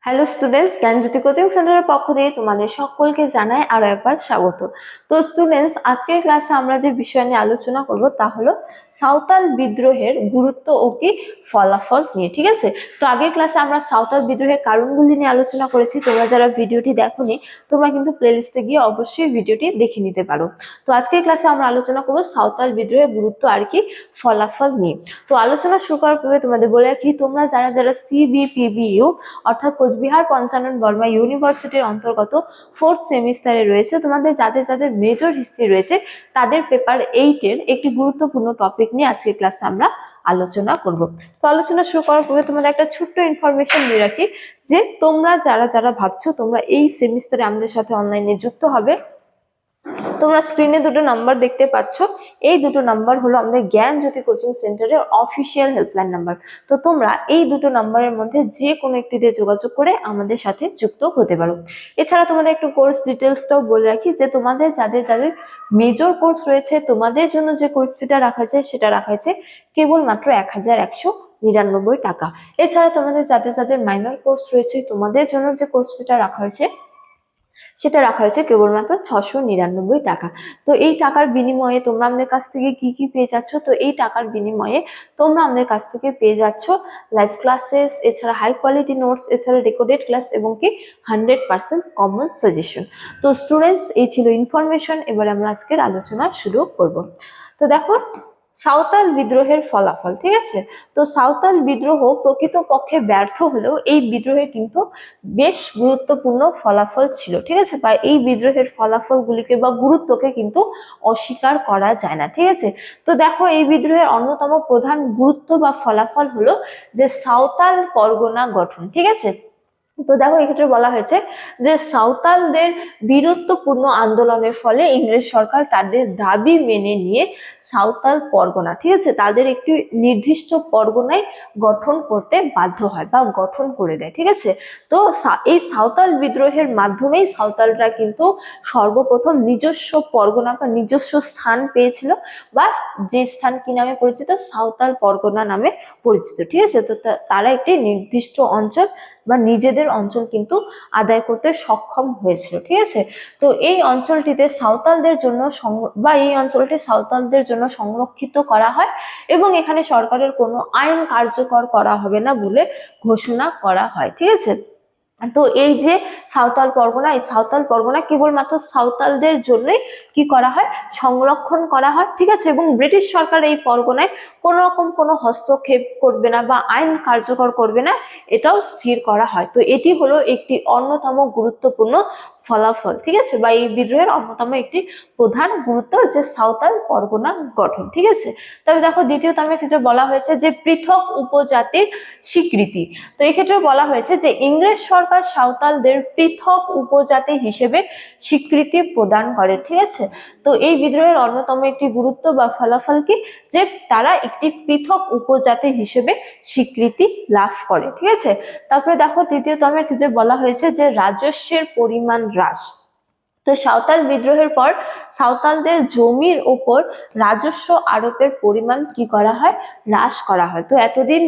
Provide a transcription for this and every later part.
Hello students, জ্ঞানজ্যোতি coaching সেন্টারের পক্ষ থেকে তোমাদের সকলকে জানাই আরো একবার স্বাগত। তো স্টুডেন্টস, আজকের ক্লাসে আমরা যে বিষয় নিয়ে আলোচনা করব তা হলো সাঁওতাল বিদ্রোহের গুরুত্ব ও কি ফলাফল নিয়ে। ঠিক আছে, তো আগের ক্লাসে আমরা সাঁওতাল বিদ্রোহের কারণগুলি নিয়ে আলোচনা করেছি। তোমরা যারা ভিডিওটি দেখোনি তোমরা কিন্তু প্লেলিস্টে গিয়ে অবশ্যই ভিডিওটি দেখে নিতে পারো। তো আজকের ক্লাসে আমরা আলোচনা করব সাঁওতাল বিদ্রোহের গুরুত্ব আর কি ফলাফল নিয়ে। তো আলোচনা শুরু করার পূর্বে তোমাদের বলে রাখি, তোমরা যারা সিবিপিবিইউ অর্থাৎ কোচবিহার পঞ্চানন বর্মা ইউনিভার্সিটির অন্তর্গত 4th সেমিস্টারে রয়েছে, তোমাদের যাদের মেজর হিস্ট্রি রয়েছে তাদের পেপার 8 এর একটি গুরুত্বপূর্ণ টপিক নিয়ে আজকে ক্লাসে আমরা আলোচনা করব। তো আলোচনা শুরু করার পূর্বে তোমাদের একটা ছোট্ট ইনফরমেশন দিয়ে রাখি যে তোমরা যারা ভাবছো তোমরা এই সেমিস্টারে আমাদের সাথে অনলাইনে যুক্ত হবে, তোমরা স্ক্রিনে দুটো নাম্বার দেখতে পাচ্ছ। এই দুটো নাম্বার হলো আমাদের জ্ঞানজ্যোতি কোচিং সেন্টারের অফিসিয়াল হেল্পলাইন নাম্বার। তো তোমরা এই দুটো নাম্বারের মধ্যে যে কোনো একটিতে যোগাযোগ করে আমাদের সাথে যুক্ত হতে পারো। এছাড়া তোমাদের একটু কোর্স ডিটেলসটাও বলে রাখি যে তোমাদের যাদের মেজর কোর্স রয়েছে তোমাদের জন্য যে কোর্স ফিটা রাখা আছে সেটা রাখা আছে কেবলমাত্র 1199 টাকা। এছাড়া তোমাদের যাদের মাইনর কোর্স রয়েছে তোমাদের জন্য যে কোর্স ফিটা রাখা হয়েছে সেটা রাখা হয়েছে কেবলমাত্র 699 টাকা। তো এই টাকার বিনিময়ে তোমরা আমাদের কাছ থেকে কি পেয়ে যাচ্ছ? তো এই টাকার বিনিময়ে তোমরা আমাদের কাছ থেকে পেয়ে যাচ্ছ লাইভ ক্লাসেস, এছাড়া হাই কোয়ালিটি নোটস, এছাড়া রেকর্ডেড ক্লাস এবং কি 100% কমন সাজেশন। তো স্টুডেন্টস, এই ছিল ইনফরমেশন। এবার আমরা আজকের আলোচনা শুরু করব। তো দেখো, সাঁওতাল বিদ্রোহের ফলাফল। ঠিক আছে, তো সাঁওতাল বিদ্রোহ প্রকৃতপক্ষে ব্যর্থ হলেও এই বিদ্রোহের কিন্তু বেশ গুরুত্বপূর্ণ ফলাফল ছিল। ঠিক আছে, বা এই বিদ্রোহের ফলাফলগুলিকে বা গুরুত্বকে কিন্তু অস্বীকার করা যায় না। ঠিক আছে, তো দেখো, এই বিদ্রোহের অন্যতম প্রধান গুরুত্ব বা ফলাফল হলো যে সাঁওতাল পরগনা গঠন। ঠিক আছে, তো দেখো এক্ষেত্রে বলা হয়েছে যে সাঁওতালদের বীরত্বপূর্ণ আন্দোলনের ফলে ইংরেজ সরকার তাদের দাবি মেনে নিয়ে সাঁওতাল পরগনা, ঠিক আছে, তাদের একটি নির্দিষ্ট পরগনায় গঠন করতে বাধ্য হয় বা গঠন করে দেয়। ঠিক আছে, তো এই সাঁওতাল বিদ্রোহের মাধ্যমেই সাঁওতালরা কিন্তু সর্বপ্রথম নিজস্ব পরগনা বা নিজস্ব স্থান পেয়েছিল, বা যে স্থান কি নামে পরিচিত, সাঁওতাল পরগনা নামে পরিচিত। ঠিক আছে, তো তারা একটি নির্দিষ্ট অঞ্চল বা নিজেদের অঞ্চল কিন্তু আদায় করতে সক্ষম হয়েছিল। ঠিক আছে, তো এই অঞ্চলটিতে সাঁওতালদের জন্য এই অঞ্চলটি সাঁওতালদের জন্য সংরক্ষিত করা হয় এবং এখানে সরকারের কোনো আইন কার্যকর করা হবে না বলে ঘোষণা করা হয়। ঠিক আছে, তো এই যে সাঁওতাল পরগনা, এই সাঁওতাল পরগনা কেবলমাত্র সাঁওতালদের জন্যই কি করা হয়, সংরক্ষণ করা হয়। ঠিক আছে, এবং ব্রিটিশ সরকার এই পরগনায় কোনো রকম কোনো হস্তক্ষেপ করবে না বা আইন কার্যকর করবে না, এটাও স্থির করা হয়। তো এটি হলো একটি অন্যতম গুরুত্বপূর্ণ ফলাফল। ঠিক আছে, বা এই বিদ্রোহের অন্যতম একটি প্রধান গুরুত্ব যে সাঁওতাল পরগনা গঠন। ঠিক আছে, তবে দেখো দ্বিতীয়তমের ক্ষেত্রে বলা হয়েছে যে পৃথক উপজাতির স্বীকৃতি। তো এক্ষেত্রে বলা হয়েছে যে ইংরেজ সরকার সাঁওতালদের পৃথক উপজাতি হিসেবে স্বীকৃতি প্রদান করে। ঠিক আছে, তো এই বিদ্রোহের অন্যতম একটি গুরুত্ব বা ফলাফল কি, যে তারা একটি পৃথক উপজাতি হিসেবে স্বীকৃতি লাভ করে। ঠিক আছে, তারপরে দেখো তৃতীয়তমের ক্ষেত্রে বলা হয়েছে যে রাজস্বের পরিমাণ হ্রাস। তো সাঁওতাল বিদ্রোহের পর সাঁওতালদের জমির ওপর রাজস্ব আরোপের পরিমাণ কি করা হয়, হ্রাস করা হয়। তো এতদিন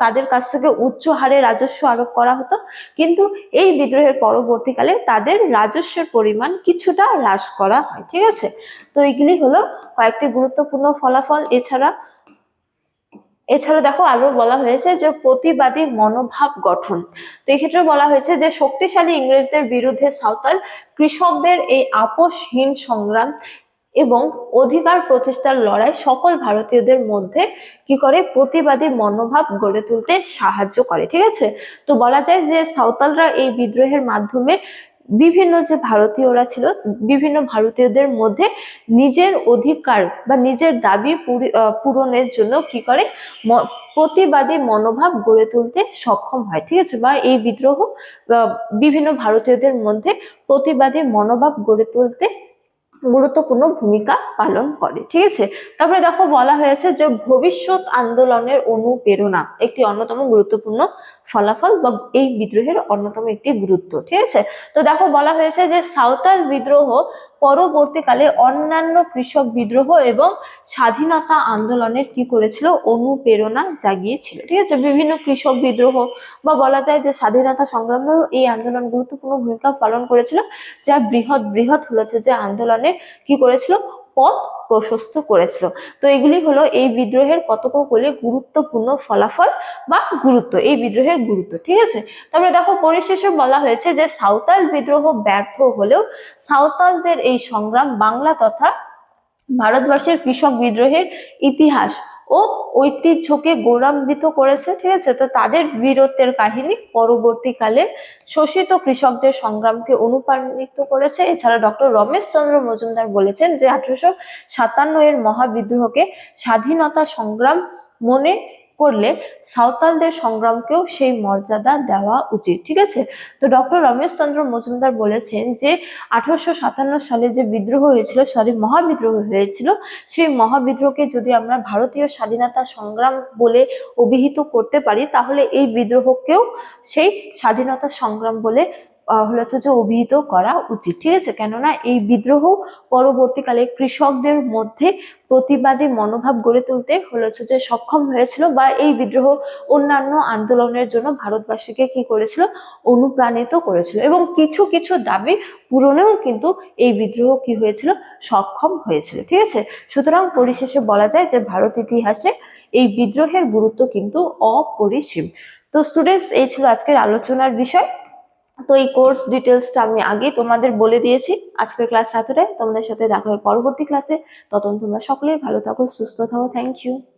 তাদের কাছ থেকে উচ্চ হারে রাজস্ব আরোপ করা হতো, কিন্তু এই বিদ্রোহের পরবর্তীকালে তাদের রাজস্বের পরিমাণ কিছুটা হ্রাস করা হয়। ঠিক আছে, তো এইগুলি হলো কয়েকটি গুরুত্বপূর্ণ ফলাফল। এছাড়া দেখো আরো বলা হয়েছে যে প্রতিবাদী মনোভাব গঠন। তো এক্ষেত্রে বলা হয়েছে যে শক্তিশালী ইংরেজদের বিরুদ্ধে সাঁওতাল কৃষকদের এই আপোষহীন সংগ্রাম এবং অধিকার প্রতিষ্ঠার লড়াই সকল ভারতীয়দের মধ্যে কি করে, প্রতিবাদী মনোভাব গড়ে তুলতে সাহায্য করে। ঠিক আছে, তো বলা যায় যে সাঁওতালরা এই বিদ্রোহের মাধ্যমে বিভিন্ন যে ভারতীয়রা ছিল, বিভিন্ন ভারতীয়দের মধ্যে নিজের অধিকার বা নিজের দাবি পূরণের জন্য কি করে, প্রতিবাদী মনোভাব গড়ে তুলতে সক্ষম হয়। ঠিক আছে, বা এই বিদ্রোহ বিভিন্ন ভারতীয়দের মধ্যে প্রতিবাদী মনোভাব গড়ে তুলতে গুরুত্বপূর্ণ ভূমিকা পালন করে। ঠিক আছে, তারপরে দেখো বলা হয়েছে যে ভবিষ্যৎ আন্দোলনের অনুপ্রেরণা একটি অন্যতম গুরুত্বপূর্ণ ফলাফল বা এই বিদ্রোহের অন্যতম একটি গুরুত্ব। ঠিক আছে, তো দেখো বলা হয়েছে যে সাঁওতাল বিদ্রোহ পরবর্তীকালে অন্যান্য কৃষক বিদ্রোহ এবং স্বাধীনতা আন্দোলনের কি করেছিল, অনুপ্রেরণা জাগিয়েছিল। ঠিক আছে, বিভিন্ন কৃষক বিদ্রোহ বা বলা যায় যে স্বাধীনতা সংগ্রামেও এই আন্দোলন গুরুত্বপূর্ণ ভূমিকা পালন করেছিল, যা বৃহৎ বৃহৎ হচ্ছে যে আন্দোলনের কি করেছিল, পথ প্রশস্ত করেছিল। তো এগুলি হলো এই বিদ্রোহের কতকগুলি গুরুত্বপূর্ণ ফলাফল বা গুরুত্ব, এই বিদ্রোহের গুরুত্ব। ঠিক আছে, তারপরে দেখো পরিশেষে বলা হয়েছে যে সাঁওতাল বিদ্রোহ ব্যর্থ হলেও সাঁওতালদের এই সংগ্রাম বাংলা তথা ভারতবর্ষের কৃষক বিদ্রোহের ইতিহাস ও ঐতিহ্যকে গৌরবান্বিত করেছে। ঠিক আছে, তো তাদের বীরত্বের কাহিনী পরবর্তীকালে শোষিত কৃষকদের সংগ্রামকে অনুপ্রাণিত করেছে। এছাড়া ডক্টর রমেশ চন্দ্র মজুমদার বলেছেন যে 1857 এর মহাবিদ্রোহকে স্বাধীনতা সংগ্রাম মনে করলে সাঁওতালদের সংগ্রামকেও সেই মর্যাদা দেওয়া উচিত। ঠিক আছে, তো ডক্টর রমেশ চন্দ্র মজুমদার বলেছেন যে 1857 সালে যে বিদ্রোহ হয়েছিল, মহাবিদ্রোহ হয়েছিল, সেই মহাবিদ্রোহকে যদি আমরা ভারতীয় স্বাধীনতা সংগ্রাম বলে অভিহিত করতে পারি, তাহলে এই বিদ্রোহকেও সেই স্বাধীনতা সংগ্রাম বলে হচ্ছে যে অভিহিত করা উচিত। ঠিক আছে, কেননা এই বিদ্রোহ পরবর্তীকালে কৃষকদের মধ্যে প্রতিবাদী মনোভাব গড়ে তুলতে হচ্ছে যে সক্ষম হয়েছিল, বা এই বিদ্রোহ অন্যান্য আন্দোলনের জন্য ভারতবাসীকে কি করেছিল, অনুপ্রাণিত করেছিল, এবং কিছু কিছু দাবি পূরণেও কিন্তু এই বিদ্রোহ কি হয়েছিল, সক্ষম হয়েছিল। ঠিক আছে, সুতরাং পরিশেষে বলা যায় যে ভারত ইতিহাসে এই বিদ্রোহের গুরুত্ব কিন্তু অপরিসীম। তো স্টুডেন্টস, এই ছিল আজকের আলোচনার বিষয়। তো এই কোর্স ডিটেলসটা আমি আগে তোমাদের বলে দিয়েছি। আজকের ক্লাস এতটাই, তোমাদের সাথে দেখা হয় পরবর্তী ক্লাসে। ততক্ষণ তোমরা সকলেই ভালো থাকো, সুস্থ থাকো। Thank you.